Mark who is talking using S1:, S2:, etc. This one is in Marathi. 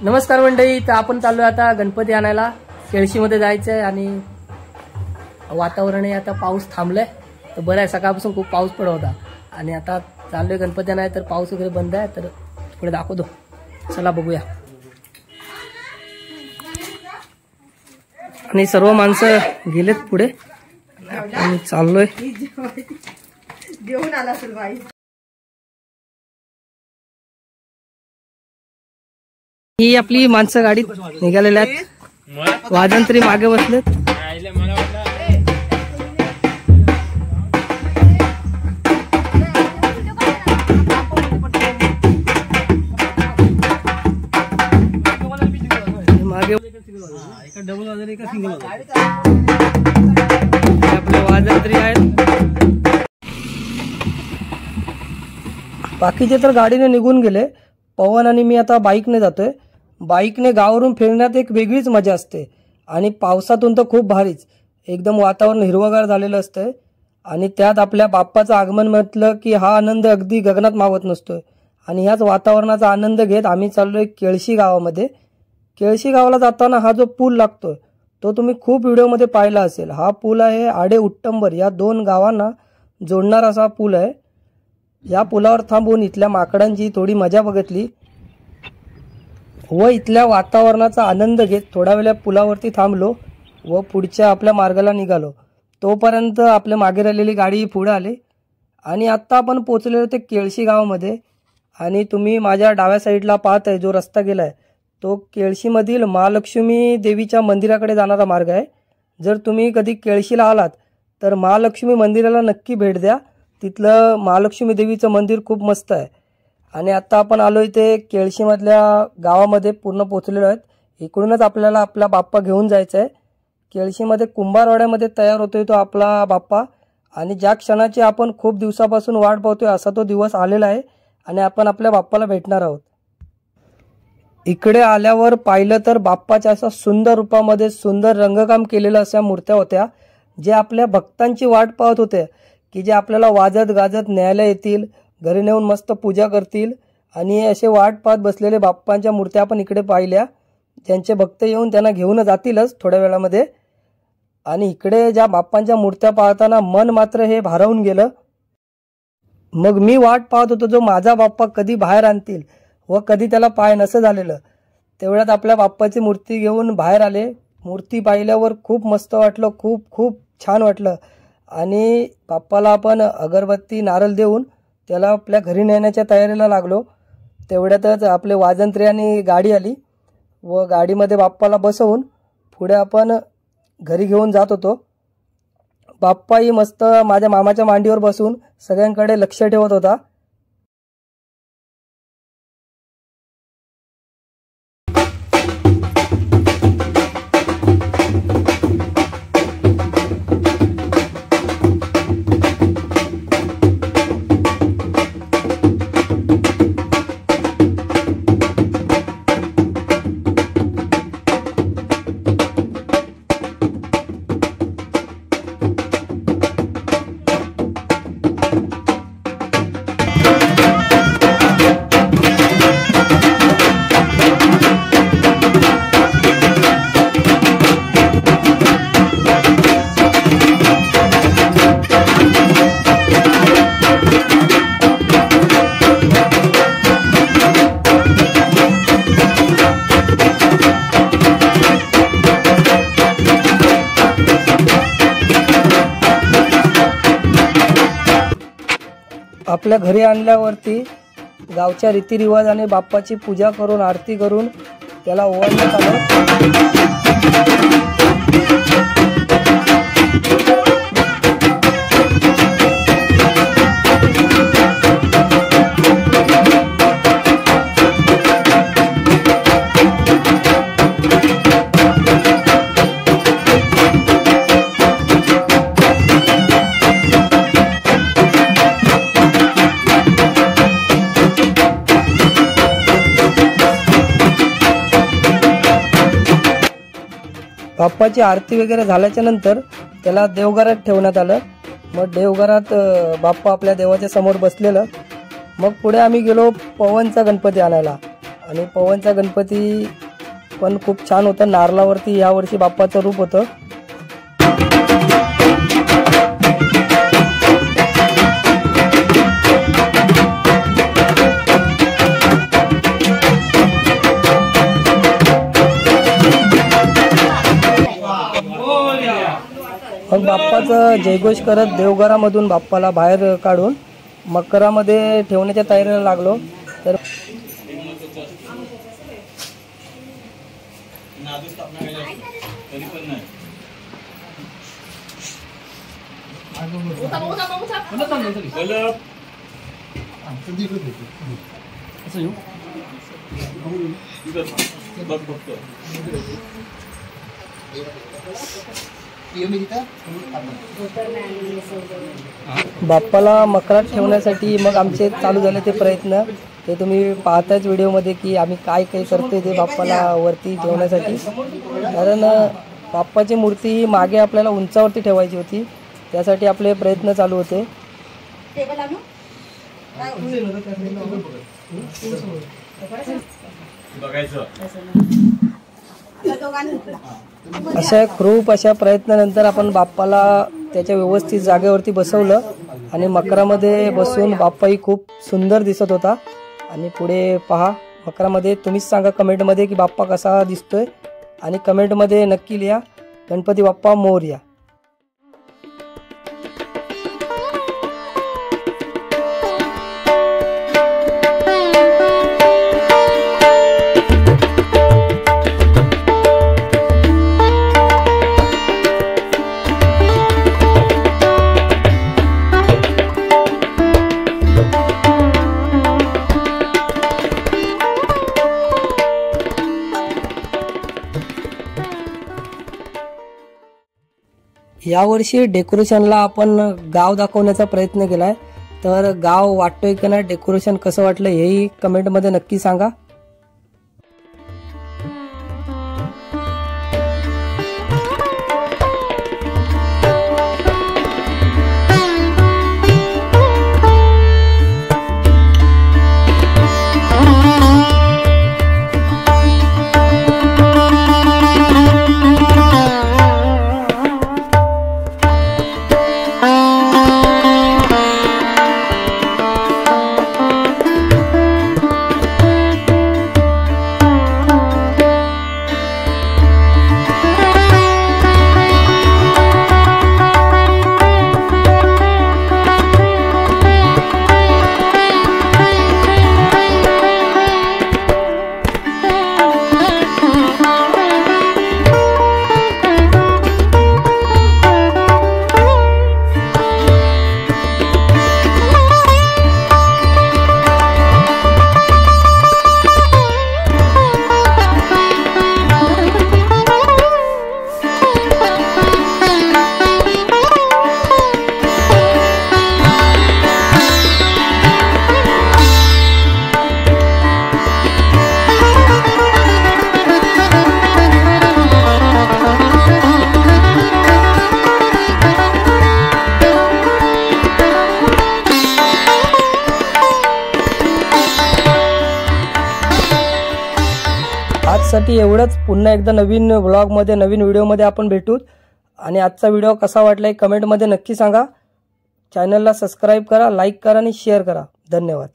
S1: नमस्कार मंडळी, तर आपण चाललोय आता गणपती आणायला. केळशीमध्ये जायचंय आणि वातावरण आहे, आता पाऊस थांबलाय तर बरं आहे. सकाळपासून खूप पाऊस पडत होता आणि आता चाललोय गणपती आणायला, तर पाऊस वगैरे बंद आहे. तर पुढे दाखवतो, चला बघूया. आणि सर्व माणसं गेलेत पुढे, आणि चाललोय.
S2: घेऊन आला असेल बाई.
S1: ही आपली माणसं गाडीत निघालेल्या आहेत. वाजंत्री मागे बसलेत. मागे आपले वाजंत्री आहेत. बाकीचे तर गाडीने निघून गेले. पवन आणि मी आता बाईकने जातोय. बाईकने गावावरून फिरण्यात एक वेगळीच मजा असते आणि पावसातून तर खूप भारीच. एकदम वातावरण हिरवगार झालेलं असतंय आणि त्यात आपल्या बाप्पाचं आगमन म्हटलं की हा आनंद अगदी गगनात मावत नसतोय. आणि ह्याच वातावरणाचा आनंद घेत आम्ही चाललोय केळशी गावामध्ये. केळशी गावाला जाताना हा जो पूल लागतोय तो तुम्ही खूप व्हिडिओमध्ये पाहिला असेल. हा पूल आहे आडे उत्तंबर या दोन गावांना जोडणारा असा पूल आहे. या पुलावर थांबून इथल्या माकडांची थोडी मजा बघितली व इथल्या वातावरणाचा आनंद घेत थोडा वेळ पुलावरती थांबलो व पुढच्या आपल्या मार्गाला निघालो. तोपर्यंत आपल्या मागे राहिलेली गाडी पुढे आली आणि आत्ता आपण पोचलेलो ते केळशी गावामध्ये. आणि तुम्ही माझ्या डाव्या साईडला पाहताय जो रस्ता गेलाय तो केळशीमधील महालक्ष्मी देवीच्या मंदिराकडे जाणारा मार्ग आहे. जर तुम्ही कधी केळशीला आलात तर महालक्ष्मी मंदिराला नक्की भेट द्या. तिथलं महालक्ष्मी देवीचं मंदिर खूप मस्त आहे. आणि आता आपण आलो इथे केळशीमधल्या गावामध्ये पूर्ण पोचलेलो आहेत. इकडूनच आपल्याला आपला बाप्पा घेऊन जायचा आहे. केळशीमध्ये कुंभारवाड्यामध्ये तयार होतोय तो आपला बाप्पा. आणि ज्या क्षणाची आपण खूप दिवसापासून वाट पाहतोय असा तो दिवस आलेला आहे आणि आपण आपल्या बाप्पाला भेटणार आहोत. इकडे आल्यावर पाहिलं तर बाप्पाच्या अशा सुंदर रूपामध्ये सुंदर रंगकाम केलेल्या अशा मूर्त्या होत्या जे आपल्या भक्तांची वाट पाहत होते की जे आपल्याला वाजत गाजत न्यायला येतील, घरी नेऊन मस्त पूजा करतील. आणि असे वाट पाहत बसलेले बाप्पांच्या मूर्त्या आपण इकडे पाहिल्या. ज्यांचे भक्त येऊन त्यांना घेऊन जातीलच थोड्या वेळामध्ये. आणि इकडे ज्या बाप्पांच्या मूर्त्या पाहताना मन मात्र हे भारावून गेलं. मग मी वाट पाहत होतो जो माझा बाप्पा कधी बाहेर आणतील व कधी त्याला पाय नसं झालेलं. तेवढ्यात आपल्या बाप्पाची मूर्ती घेऊन बाहेर आले. मूर्ती पाहिल्यावर खूप मस्त वाटलं, खूप खूप छान वाटलं. आणि बाप्पाला आपण अगरबत्ती नारळ देऊन त्याला आपल्या घरी नेण्याच्या तयारीला लागलो. तेवढ्यातच आपले वाजंत्री आणि गाडी आली व गाडीमध्ये बाप्पाला बसवून पुढे आपण घरी घेऊन जात होतो. बाप्पाही मस्त माझ्या मामाच्या मांडीवर बसून सगळ्यांकडे लक्ष ठेवत होता. आपल्या घरी आणल्यावरती गावच्या रीतिरिवाजाने बाप्पाची पूजा करून आरती करून त्याला ओवाळण्यात आलं. बाप्पाची आरती वगैरे झाल्याच्या नंतर त्याला देवघरात ठेवण्यात आलं. मग देवघरात बाप्पा आपल्या देवाच्या समोर बसलेलं. मग पुढे आम्ही गेलो पवनचा गणपती आणायला. आणि पवनचा गणपती पण खूप छान होता। नारळावरती यावर्षी बाप्पाचं रूप होतं। मग बाप्पाचं जयघोष करत देवघरामधून बाप्पाला बाहेर काढून मकरामध्ये ठेवण्याच्या तयारीला लागलो। तर बाप्पाला मकरात ठेवण्यासाठी मग आमचे चालू झाले ते प्रयत्न। ते तुम्ही पाहताच व्हिडिओमध्ये की आम्ही काय काय करतोय ते बाप्पाला वरती ठेवण्यासाठी। कारण बाप्पाची मूर्ती ही मागे आपल्याला उंचावरती ठेवायची होती, त्यासाठी आपले प्रयत्न चालू होते। अशा खूप अशा प्रयत्नानंतर आपण बाप्पाला त्याच्या व्यवस्थित जागेवरती बसवलं आणि मकरामध्ये बसून बाप्पाही खूप सुंदर दिसत होता। आणि पुढे पहा मकरामध्ये। तुम्हीच सांगा कमेंटमध्ये की बाप्पा कसा दिसतोय आणि कमेंटमध्ये नक्की लिहा गणपती बाप्पा मोरया। यावर्षी डेकोरेशनला आपण गाव दाखवण्याचा प्रयत्न केलाय। तर गाव वाटतोय की नाही, डेकोरेशन कसं वाटलं हेही कमेंटमध्ये नक्की सांगा। आजसाठी एवढंच। पुन्हा एकदा नवीन व्लॉगमध्ये नवीन व्हिडिओमध्ये आपण भेटू। आणि आजचा व्हिडिओ कसा वाटला कमेंटमध्ये नक्की सांगा। चॅनलला सबस्क्राईब करा, लाईक करा आणि शेअर करा। धन्यवाद।